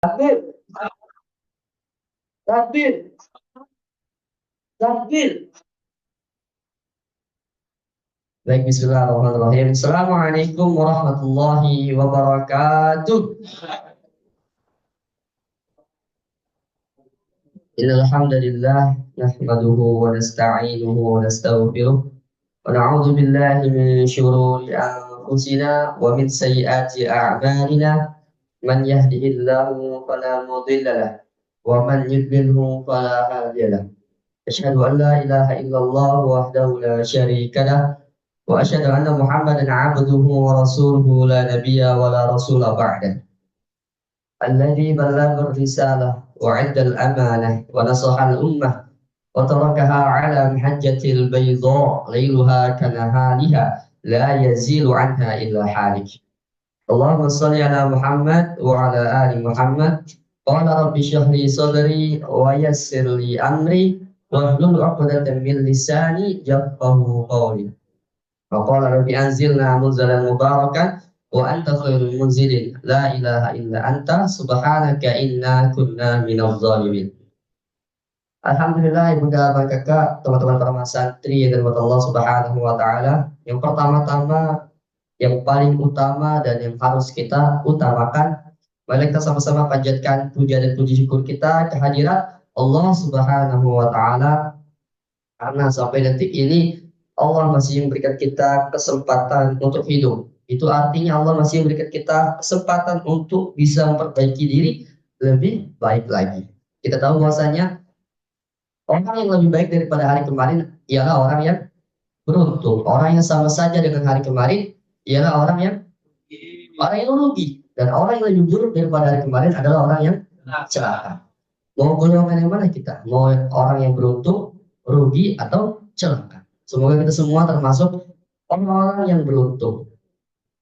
Takbir, takbir, takbir. Baik, bismillahirrahmanirrahim. Assalamualaikum warahmatullahi wabarakatuh. Innal hamdalillah nahmaduhu wa nasta'inuhu wa nastaghfiruh wa na'udzu billahi min shururi anfusina wa min sayyiati a'malina. Man yahdihillahu fala mudilla lahu wa man yudlilhu fala hadiya lahu. Asyhadu an la ilaha illallah wahdahu la syarika lahu وأشهد أن محمدا عبده ورسوله لا نبي ولا رسول بعده الذي بلغ الرسالة وعد الأمانة ونصح الأمة وتركها على محجة البيضاء ليلها كنهارها لا يزيل عنها إلا حالك. اللهم صل على محمد وعلى آل محمد. قال رب اشرح لي صدري ويسر لي أمري واحلل عقدة من لساني يفقهوا قولي. وقال رب أنزلنا منزلا مباركا وأنت خير المنزلين لا إله إلا أنت سبحانك إنا كنا من الظالمين. Alhamdulillah, ibu dan bapak kakak, teman-teman para santri yang dirahmati Allah Subhanahu wa Ta'ala. Yang pertama-tama, yang paling utama dan yang harus kita utamakan, mari kita sama-sama panjatkan puja dan puji syukur kita kehadirat Allah Subhanahu wa Ta'ala, karena sampai detik ini Allah masih memberikan kita kesempatan untuk hidup. Itu artinya Allah masih memberikan kita kesempatan untuk bisa memperbaiki diri lebih baik lagi. Kita tahu bahwasanya orang yang lebih baik daripada hari kemarin ialah orang yang beruntung. Orang yang sama saja dengan hari kemarin ialah orang yang rugi. Dan orang yang lebih buruk daripada hari kemarin adalah orang yang celaka. Mau golongan yang mana kita? Mau orang yang beruntung, rugi, atau celaka? Semoga kita semua termasuk orang-orang yang beruntung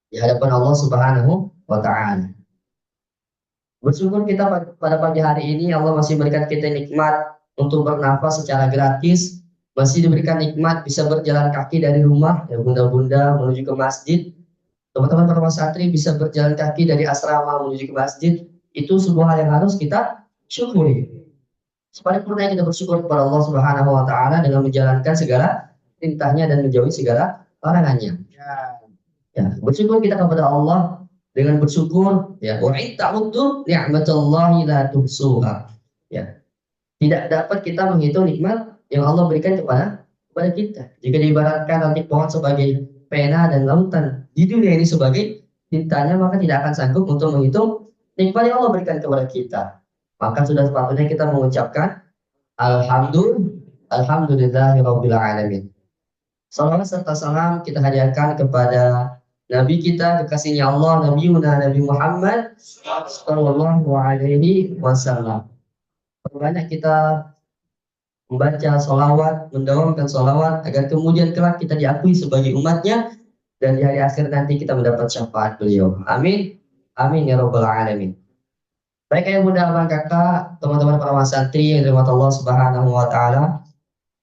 di hadapan Allah Subhanahu wa Ta'ala. Bersyukur kita pada pagi hari ini Allah masih memberikan kita nikmat untuk bernafas secara gratis, masih diberikan nikmat bisa berjalan kaki dari rumah, ya bunda-bunda menuju ke masjid. Teman-teman para santri bisa berjalan kaki dari asrama menuju ke masjid. Itu sebuah hal yang harus kita syukuri. Separipurna kita bersyukur kepada Allah Subhanahu wa Ta'ala dengan menjalankan segala perintahnya dan menjauhi segala larangannya. Ya, bersyukur kita kepada Allah dengan bersyukur, ya, wa in ta'uddu ni'matallahi la tuhsuha. Ya, tidak dapat kita menghitung nikmat yang Allah berikan kepada kita. Jika diibaratkan nanti pohon sebagai pena dan lautan di dunia ini sebagai tintanya, maka tidak akan sanggup untuk menghitung nikmat yang Allah berikan kepada kita. Maka sudah sepatutnya kita mengucapkan Alhamdulillahirabbil alamin. Salawat serta salam kita hadiahkan kepada Nabi kita, kekasihnya Allah, Nabi Muhammad Sallallahu Alaihi Wasallam. Banyak kita membaca solawat, mendawamkan solawat agar kemudian kelak kita diakui sebagai umatnya dan di hari akhir nanti kita mendapat syafaat beliau. Amin, amin ya robbal alamin. Baik ayah bunda abang kakak, teman-teman para santri yang dirahmati Allah Subhanahu wa Ta'ala,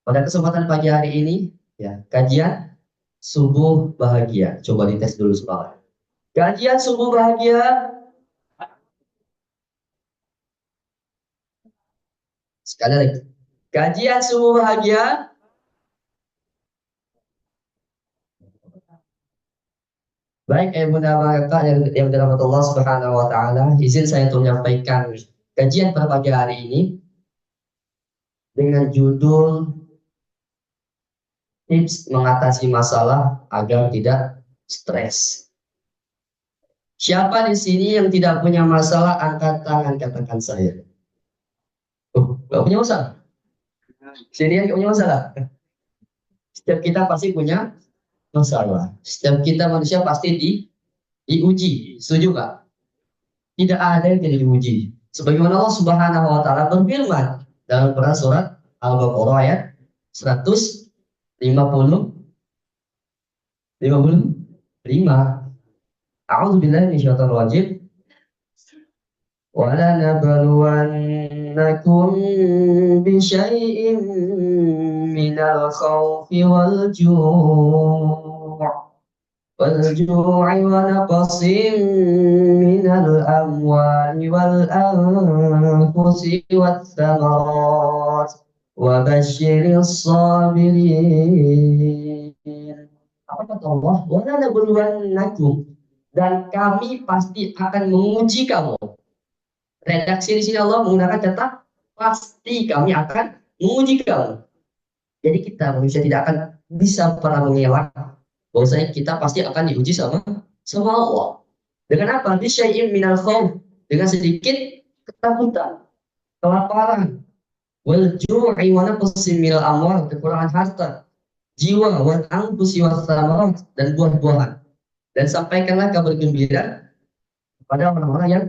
pada kesempatan pagi hari ini, ya, kajian subuh bahagia. Coba dites dulu semangat. Kajian subuh bahagia. Sekali lagi. Kajian subuh bahagia. Baik, bunda kakak yang dirahmati Allah Subhanahu wa Ta'ala, izin saya untuk menyampaikan kajian pada pagi hari ini dengan judul tips mengatasi masalah agar tidak stres. Siapa di sini yang tidak punya masalah, angkat tangan, katakan saya. Gak punya masalah. Sini yang punya masalah. Setiap kita pasti punya masalah. Setiap kita manusia pasti diuji. Setuju nggak? Tidak ada yang tidak diuji. Sebagaimana Allah Subhanahu wa Ta'ala berfirman dalam Quran surat Al-Baqarah ayat 155. A'udzubillahi minasyaitonir rajim. وَلَنَبْلُوَنَّكُمْ بِشَيْءٍ مِنَ الْخَوْفِ وَالْجُوعِ والجوع ونقص من الأموال والأنفس والثمرات وبشر الصابرين. Apa kata Allah? Wala nabluwannakum, dan kami pasti akan menguji kamu. Redaksi di sini Allah menggunakan kata pasti kami akan menguji kamu. Jadi kita manusia tidak akan bisa pernah mengelak bahwasanya kita pasti akan diuji sama Allah. Dengan apa? Bisyai'in minal khawf, dengan sedikit ketakutan, kelaparan, wal ju'i wa naqsin minal amwal, kekurangan harta, jiwa, wal anfusi was samarat, dan buah-buahan. Dan sampaikanlah kabar gembira kepada orang-orang yang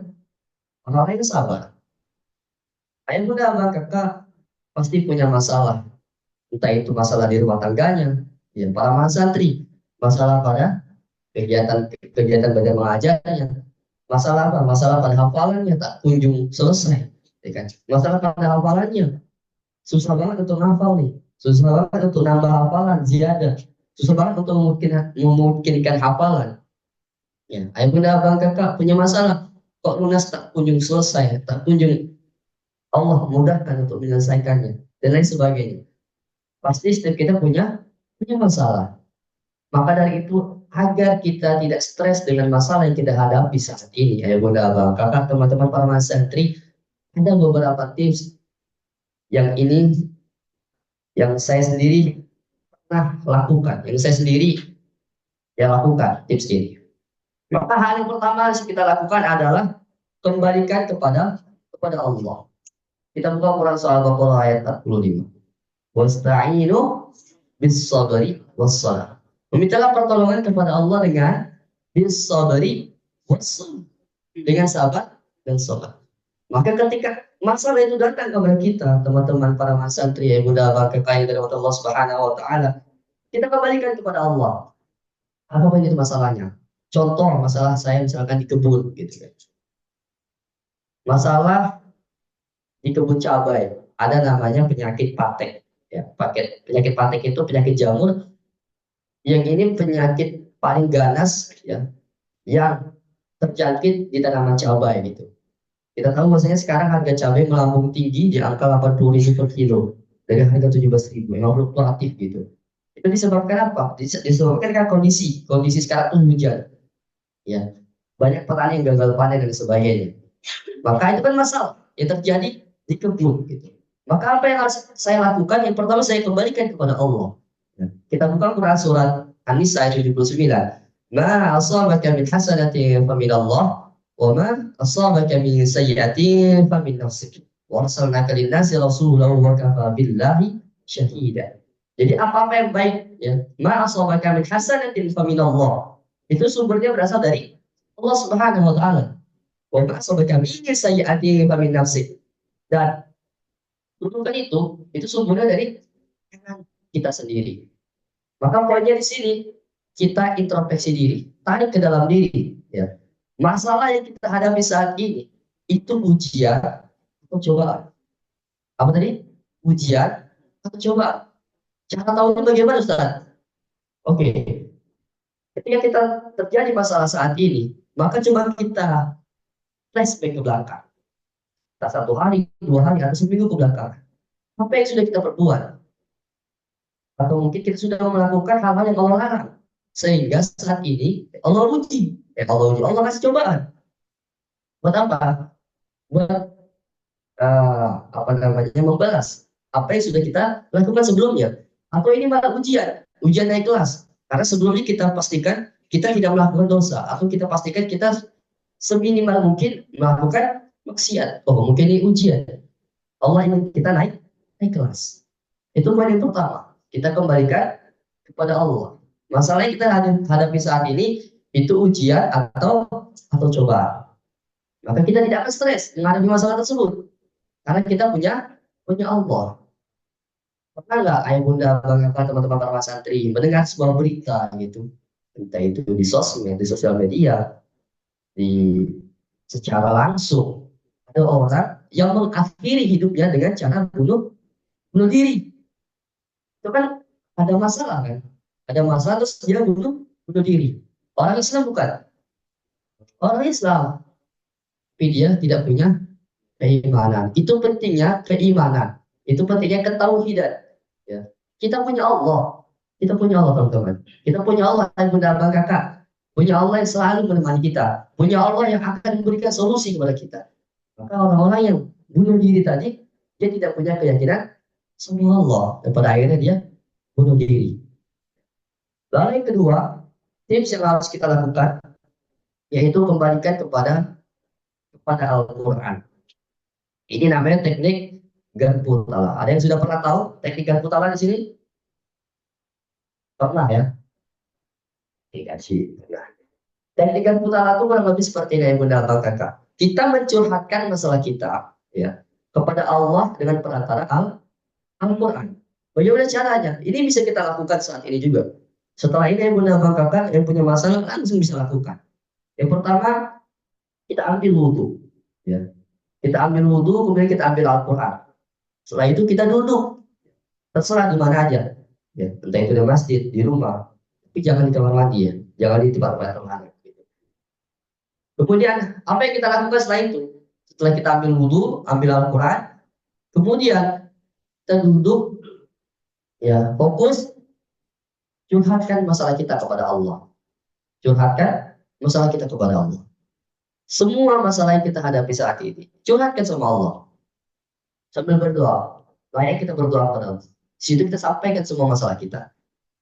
sabar. Ayah bunda abang kakak pasti punya masalah, entah itu masalah di rumah tangganya, ya para santri, masalah pada kegiatan belajar mengajarnya, masalah apa? Masalah pada hafalannya tak kunjung selesai, ya kan? Masalah pada hafalannya susah banget untuk hafal nih, susah banget untuk nambah hafalan ziyadah, susah banget untuk memungkinkan hafalan. Ya, ayah bunda abang kakak punya masalah, kok lunas tak kunjung selesai, tak kunjung Allah mudahkan untuk menyelesaikannya dan lain sebagainya. Pasti setiap kita punya masalah. Maka dari itu, agar kita tidak stres dengan masalah yang kita hadapi saat ini, ya bunda, abang, kakak, teman-teman para santri, ada beberapa tips yang ini yang saya sendiri pernah lakukan, yang saya sendiri yang lakukan tips ini. Maka hal yang pertama yang kita lakukan adalah kembalikan kepada Allah. Kita buka Quran surah Al-Baqarah ayat 45. Wasta'inu bis sabri was salah. Memintalah pertolongan kepada Allah dengan bis sabri was salah, dengan sabar dan salat. Maka ketika masalah itu datang kepada kita, teman-teman para santri yang mudah berkekayan dari Allah Subhanahu wa taala, kita kembalikan kepada Allah. Apa itu masalahnya? Contoh masalah saya misalkan di kebun gitu kan. Masalah di kebun cabai ada namanya penyakit patek. Ya, penyakit patek itu penyakit jamur yang ini penyakit paling ganas ya yang terjangkit di tanaman cabai gitu. Kita tahu bahwasanya sekarang harga cabai melambung tinggi di angka 80.000 per kilo dari harga 17.000, memang fluktuatif gitu. Itu disebabkan apa? Disebabkan kan kondisi sekarang tuh hujan, ya banyak petani yang gagal panen dan sebagainya. Maka itu kan masalah yang terjadi di kebun gitu. Maka apa yang harus saya lakukan? Yang pertama saya kembalikan kepada Allah. Ya. Kita buka Quran surat An-Nisa ayat 79. Ma asabaka min hasanatin faminallah wa ma asabaka min sayyi'atin famin nafsik. Wa arsalnaka lin-nasi rasulan wa kafa billahi syahida. Jadi apa-apa yang baik ya, ma asabaka min hasanatin faminallah. Itu sumbernya berasal dari Allah Subhanahu wa taala. Wa ma asabaka min sayyi'atin famin nafsik. Dan kutukan itu sumbernya dari tangan kita sendiri. Maka poinnya di sini kita introspeksi diri, tarik ke dalam diri. Ya. Masalah yang kita hadapi saat ini itu ujian atau cobaan. Apa tadi? Ujian atau cobaan. Cara tahu bagaimana Ustaz? Oke, ketika kita terjadi masalah saat ini, maka coba kita flashback ke belakang. Tak satu hari, 2 hari, atau seminggu ke belakang. Apa yang sudah kita perbuat? Atau mungkin kita sudah melakukan hal-hal yang Allah larang. Sehingga saat ini Allah uji. Allah kasih cobaan. Buat apa? Buat apa namanya, membalas apa yang sudah kita lakukan sebelumnya. Atau ini malah ujian naik kelas. Karena sebelumnya kita pastikan kita tidak melakukan dosa. Atau kita pastikan kita seminimal mungkin melakukan maksiat. Oh mungkin ini ujian. Allah ingin kita naik kelas. Itu poin yang pertama. Kita kembalikan kepada Allah. Masalah yang kita hadapi saat ini itu ujian atau cobaan. Maka kita tidak akan stres menghadapi masalah tersebut karena kita punya Allah. Pernah nggak ayah bunda bangga teman-teman para santri mendengar sebuah berita gitu, entah itu di sosmed, di sosial media, di secara langsung ada orang yang mengakhiri hidupnya dengan cara bunuh diri. Itu kan ada masalah kan? Ada masalah terus dia bunuh diri. Orang Islam bukan. Orang Islam, tapi dia tidak punya keimanan. Itu pentingnya keimanan. Itu pentingnya ketauhidan. Ya. Kita punya Allah. Kita punya Allah, teman-teman. Kita punya Allah yang menambah kakak. Punya Allah yang selalu menemani kita. Punya Allah yang akan memberikan solusi kepada kita. Maka orang-orang yang bunuh diri tadi, dia tidak punya keyakinan sama Allah. Dan pada akhirnya dia bunuh diri. Lalu yang kedua, tips yang harus kita lakukan, yaitu kembalikan kepada Al-Quran. Ini namanya teknik garpu tala. Ada yang sudah pernah tahu teknik garpu tala di sini? Pernah ya? Tidak sih. Nah, teknik garpu tala itu kurang lebih seperti yang Bunda Abang Kakak. Kita mencurhatkan masalah kita, ya, kepada Allah dengan perantara Al-Quran. Bagaimana caranya? Ini bisa kita lakukan saat ini juga. Setelah ini yang Bunda Abang Kakak yang punya masalah langsung bisa lakukan. Yang pertama, kita ambil wudhu, ya. Kita ambil wudhu, kemudian kita ambil Al-Quran. Setelah itu kita duduk, terserah di mana aja, ya, entah itu di masjid, di rumah, tapi jangan di kamar mandi, ya, jangan di tempat-tempat terlarang. Kemudian apa yang kita lakukan setelah itu? Setelah kita ambil wudhu, ambil Al-Quran, kemudian kita duduk, ya, fokus curhatkan masalah kita kepada Allah, curhatkan masalah kita kepada Allah. Semua masalah yang kita hadapi saat ini, curhatkan sama Allah sambil berdoa. Layak kita berdoa kepada Allah. Di situ kita sampaikan semua masalah kita.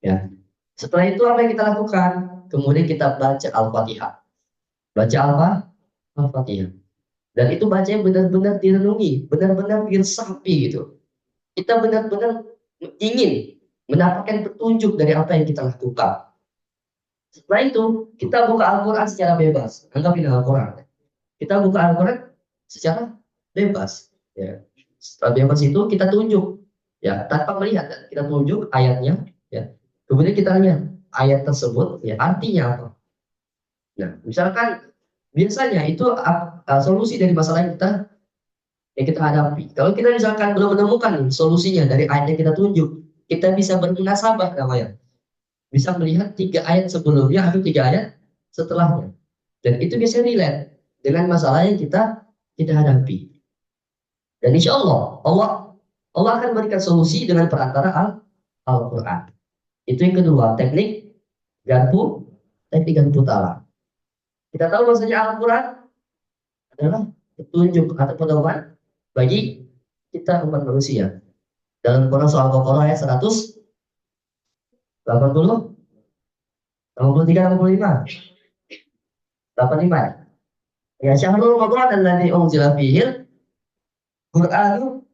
Ya. Setelah itu apa yang kita lakukan? Kemudian kita baca Al-Fatihah. Baca apa? Al-Fatihah. Dan itu baca yang benar-benar direnungi, benar-benar diresapi gitu. Kita benar-benar ingin mendapatkan petunjuk dari apa yang kita lakukan. Setelah itu, kita buka Al-Quran secara bebas. Anggap ini Al-Quran. Kita buka Al-Quran secara bebas. Ya. Setelah bebas itu kita tunjuk, ya, tanpa melihat, kita tunjuk ayatnya, ya. Kemudian kita lihat ayat tersebut, ya, artinya apa. Nah, misalkan biasanya itu solusi dari masalah yang kita hadapi. Kalau kita misalkan belum menemukan solusinya dari ayat yang kita tunjuk, kita bisa bermunasabah namanya. Bisa melihat 3 ayat sebelumnya atau 3 ayat setelahnya. Dan itu bisa relate dengan masalah yang kita hadapi. Dan insya Allah akan berikan solusi dengan perantara Al-Quran. Itu yang kedua, teknik garpu tala. Kita tahu bahwasanya Al-Quran adalah petunjuk atau pedoman bagi kita umat manusia. Dalam Quran soal Al-Baqarah ayat 180, 83, 85, 85. Ya, syahrul Ramadan alladzi unzila fihil Qur'anu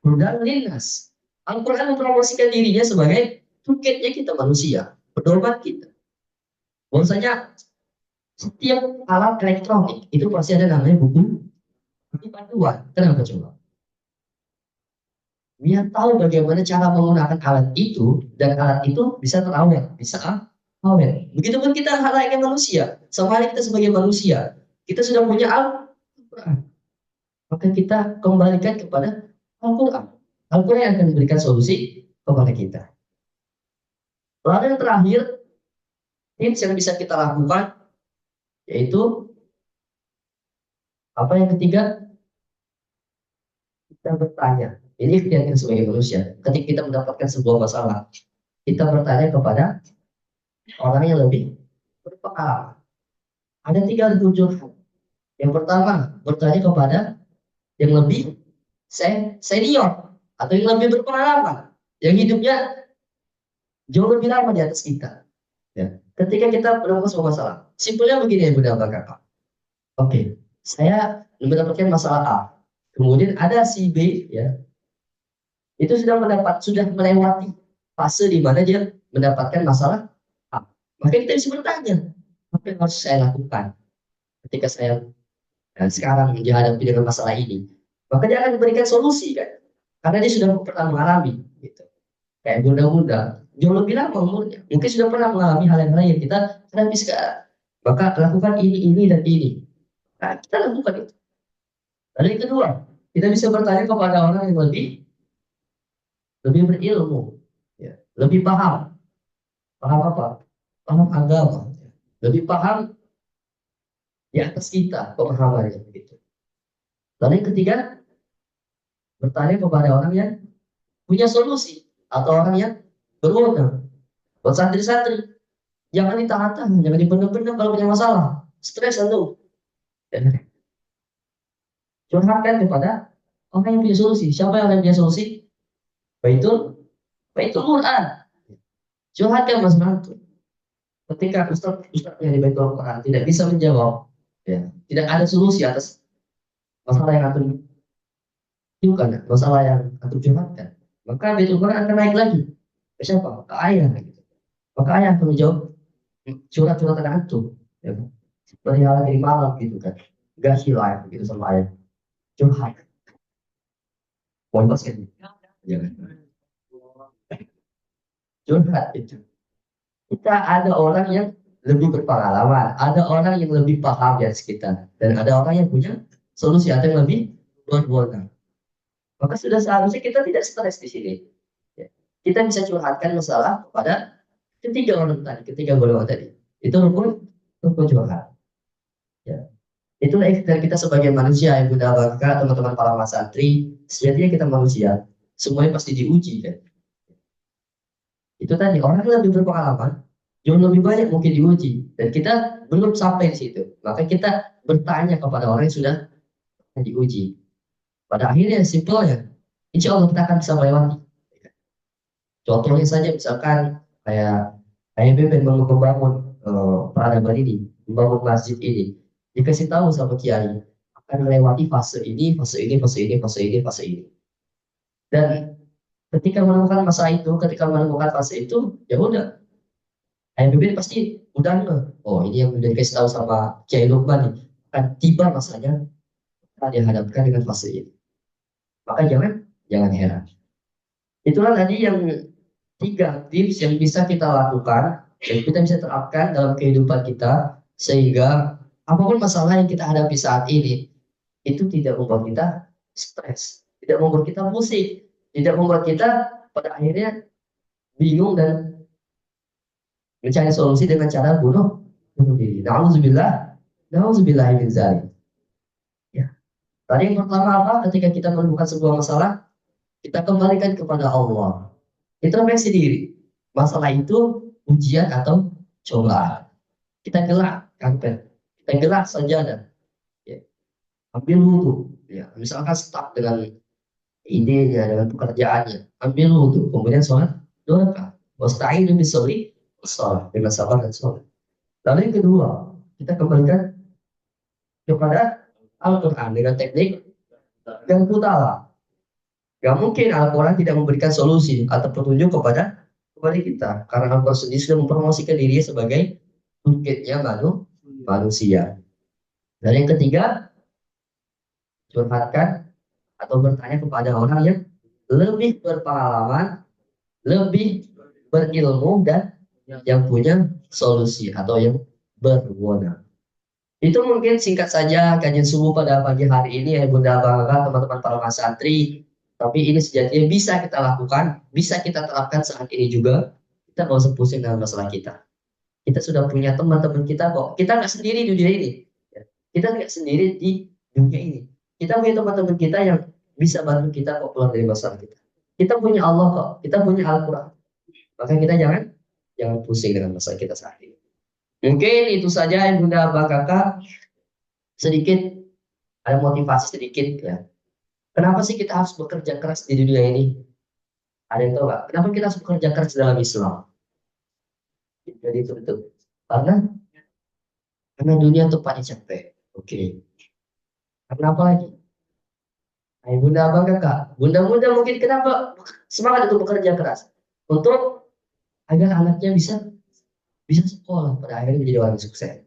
hudan linnas. Al-Quran mempromosikan dirinya sebagai tuketnya kita manusia, pedoman kita. Bahwasanya setiap alat elektronik itu pasti ada namanya buku panduan. Kenapa coba? Biar tahu bagaimana cara menggunakan alat itu, dan alat itu bisa terawet, bisa awet. Begitupun kita hal layaknya manusia, sama halnya kita sebagai manusia, kita sudah punya Al-Quran, maka kita kembalikan kepada Al-Quran. Al-Quran yang akan memberikan solusi kepada kita. Lalu yang terakhir, tips yang bisa kita lakukan, yaitu apa yang ketiga? Kita bertanya. Ini keyakinan sebagai manusia. Ketika kita mendapatkan sebuah masalah, kita bertanya kepada orang yang lebih berpengalaman. Ada 3 tujuan. Yang pertama, bertanya kepada yang lebih senior atau yang lebih berpengalaman, yang hidupnya jauh lebih lama di atas kita. Ya. Ketika kita menemukan sebuah masalah, simpelnya begini ya Bunda Kakak. Oke, saya mendapatkan masalah A. Kemudian ada si B, ya, itu sudah melewati fase di mana dia mendapatkan masalah A. Maka kita bisa bertanya, apa yang harus saya lakukan ketika saya sekarang dihadapi dengan masalah ini? Maka dia akan memberikan solusi, kan? Karena dia sudah pernah mengalami, gitu. Kayak bunda-bunda, jauh lebih lama umurnya. Mungkin sudah pernah mengalami hal yang lain kita hadapi sekarang. Maka lakukan ini, dan ini. Nah, kita lakukan itu. Lalu yang kedua, kita bisa bertanya kepada orang yang lebih berilmu, ya, lebih paham. Paham apa? Paham agama. Lebih paham di atas kita pemahamannya begitu. Lalu yang ketiga, bertanya kepada orang yang punya solusi atau orang yang berwenang. Buat santri-santri, jangan ditahan-tahan, jangan dipendam-pendam kalau punya masalah. Stres atau curhatkan kepada orang yang punya solusi. Siapa yang punya solusi? Baitul Baitul Quran. Curhatkan masalah itu. Ketika Ustaz yang di Baitul Quran tidak bisa menjawab, ya, tidak ada solusi atas masalah yang antum ajukan, masalah yang antum curhatkan, maka Baitul Quran akan naik lagi. Ke siapa? Ke ayah. Gitu. Maka ayah akan menjawab curhat-curhatan antum. Ya. Seperti hal dari malam gitu kan. Gak hilang gitu sama ayah. Curhat. Pointless kan? Jangan. Curhat itu. Kita ada orang yang lebih berpengalaman, ada orang yang lebih paham dari sekitar, dan ada orang yang punya solusi atau yang lebih berwenang. Maka sudah seharusnya kita tidak stres di sini. Ya. Kita bisa curhatkan masalah kepada ketiga orang tadi, ketiga golongan tadi. Itu rukun curhat. Ya. Itulah ikhtiar kita sebagai manusia yang Bunda bangga, teman-teman para mas santri. Sejatinya kita manusia, semuanya pasti diuji kan. Itu tadi orang yang lebih berpengalaman, jauh lebih banyak mungkin diuji, dan kita belum sampai di situ. Maka kita bertanya kepada orang yang sudah diuji. Pada akhirnya simpelnya, insya Allah kita akan bisa melewati. Contohnya saja misalkan kayak AMBP membangun peradaban ini, membangun masjid ini, dikasih tahu sama kiai akan melewati fase ini, fase ini, fase ini, fase ini, fase ini. Dan ketika menemukan masa itu, ketika menemukan fase itu, ya udah, AMBP pasti udah ngeh. Oh ini yang udah dikasih tahu sama Kiai Lukman nih, akan tiba masanya kita dihadapkan dengan fase ini. Maka jangan heran. Itulah tadi yang tiga tips yang bisa kita lakukan dan kita bisa terapkan dalam kehidupan kita sehingga apapun masalah yang kita hadapi saat ini itu tidak membuat kita stres, tidak membuat kita pusing, tidak membuat kita pada akhirnya bingung dan mencari solusi dengan cara bunuh diri. Nauzubillah, nauzubillah min zalik. Ya. Tadi yang pertama apa? Ketika kita menemukan sebuah masalah, kita kembalikan kepada Allah. Introspeksi diri. Masalah itu ujian atau cobaan. Kita gerak karpet, kita gerak sajadah, ya. Ambil wudhu, ya. Misalkan stuck dengan idenya, dengan pekerjaannya, ambil wudhu, kemudian sholat dua rakaat. Wasta'inu bis-sabri was-shalah, dengan sabar dan sholat. Lalu yang kedua, kita kembalikan kepada Al-Quran dengan teknik yang utama. Gak mungkin Al-Quran tidak memberikan solusi atau petunjuk kepada kita, karena Al-Quran sendiri sudah mempromosikan dirinya sebagai bukitnya manusia. Dan yang ketiga, curhatkan atau bertanya kepada orang yang lebih berpengalaman, lebih berilmu, dan yang punya solusi atau yang berwenang. Itu mungkin singkat saja kajian subuh pada pagi hari ini ya Bunda Bangga, teman-teman para mas santri. Tapi ini sejatinya bisa kita lakukan, bisa kita terapkan saat ini juga. Kita nggak usah pusing dengan masalah kita. Kita sudah punya teman-teman kita kok. Kita nggak sendiri di dunia ini. Ya. Kita nggak sendiri di dunia ini. Kita punya teman-teman kita yang bisa bantu kita kok keluar dari masalah kita. Kita punya Allah kok. Kita punya Al-Quran. Maka kita jangan pusing dengan masalah kita saat ini. Mungkin itu saja yang Bunda Abang Kakak sedikit ada motivasi sedikit ya. Kenapa sih kita harus bekerja keras di dunia ini? Ada yang tahu nggak? Kenapa kita harus bekerja keras dalam Islam? Jadi itu betul. Karena dunia tuh paling capek. Oke. Karena apa lagi? Nah, Bunda Abang Kakak, Bunda-bunda mungkin kenapa semangat untuk bekerja keras? Untuk agar anaknya bisa bisa sekolah pada akhirnya menjadi orang sukses.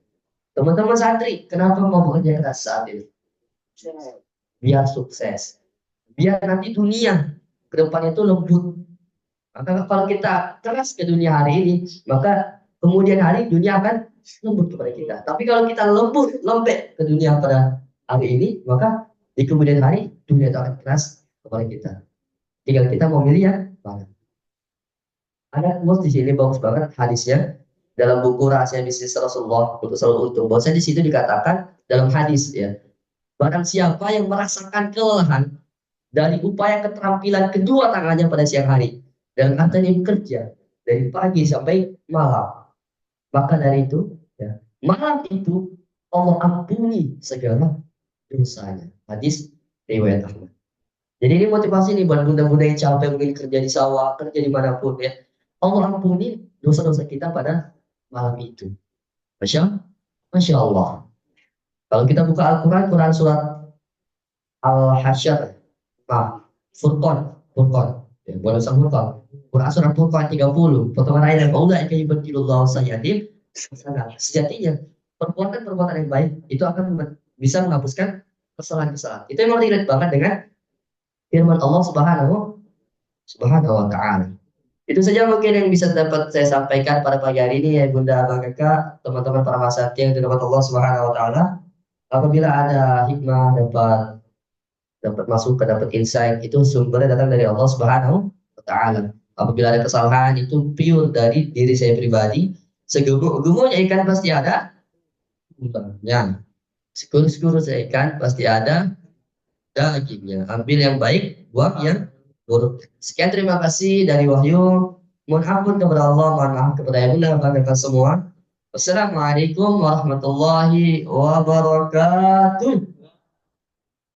Teman-teman santri, kenapa mau bekerja keras saat ini? Biar sukses. Biar nanti dunia ke depannya itu lembut. Maka kalau kita keras ke dunia hari ini, maka kemudian hari dunia akan lembut kepada kita. Tapi kalau kita lembek ke dunia pada hari ini, maka di kemudian hari dunia itu akan keras kepada kita. Tinggal kita mau milih yang mana. Ada quotes di sini bagus banget hadisnya dalam buku Rahasia Bisnis Rasulullah untuk selalu untung. Bahwasanya di situ dikatakan dalam hadis ya, barang siapa yang merasakan kelelahan dari upaya keterampilan kedua tangannya pada siang hari dan katanya bekerja dari pagi sampai malam, maka dari itu ya, malam itu Allah ampuni segala dosanya. Hadis riwayat Ahmad. Jadi ini motivasi nih buat bunda-bunda yang capek mungkin kerja di sawah, kerja dimanapun ya. Allah ampuni dosa-dosa kita pada malam itu. Masya, Masya Allah. Kalau kita buka Al-Quran, Quran surat Al-Hasyr, Furqan, Furqan, ya, bukan Furqan. Quran surat Furqan 30, potongan ayat yang Allah akan yubadilullahu sayyatim. Sejatinya, perbuatan-perbuatan yang baik itu akan bisa menghapuskan kesalahan-kesalahan. Itu memang relate banget dengan firman Allah Subhanahu wa Ta'ala. Itu saja mungkin yang bisa dapat saya sampaikan pada pagi hari ini ya Bunda, Abang, Kakak, teman-teman para masati yang dirahmati Allah Subhanahu wa Ta'ala. Apabila ada hikmah dapat dapat masukan, dapat insight, itu sumbernya datang dari Allah Subhanahu wa Ta'ala. Apabila ada kesalahan itu pure dari diri saya pribadi. Segumurnya ikan pasti ada gulanya. Sekurus-kurus ikan pasti ada dagingnya. Ambil yang baik, buang yang buruk. Sekian terima kasih dari Wahyu. Mohon ampun kepada Allah, mohon maaf kepada yang benar semua. Wassalamualaikum warahmatullahi wabarakatuh.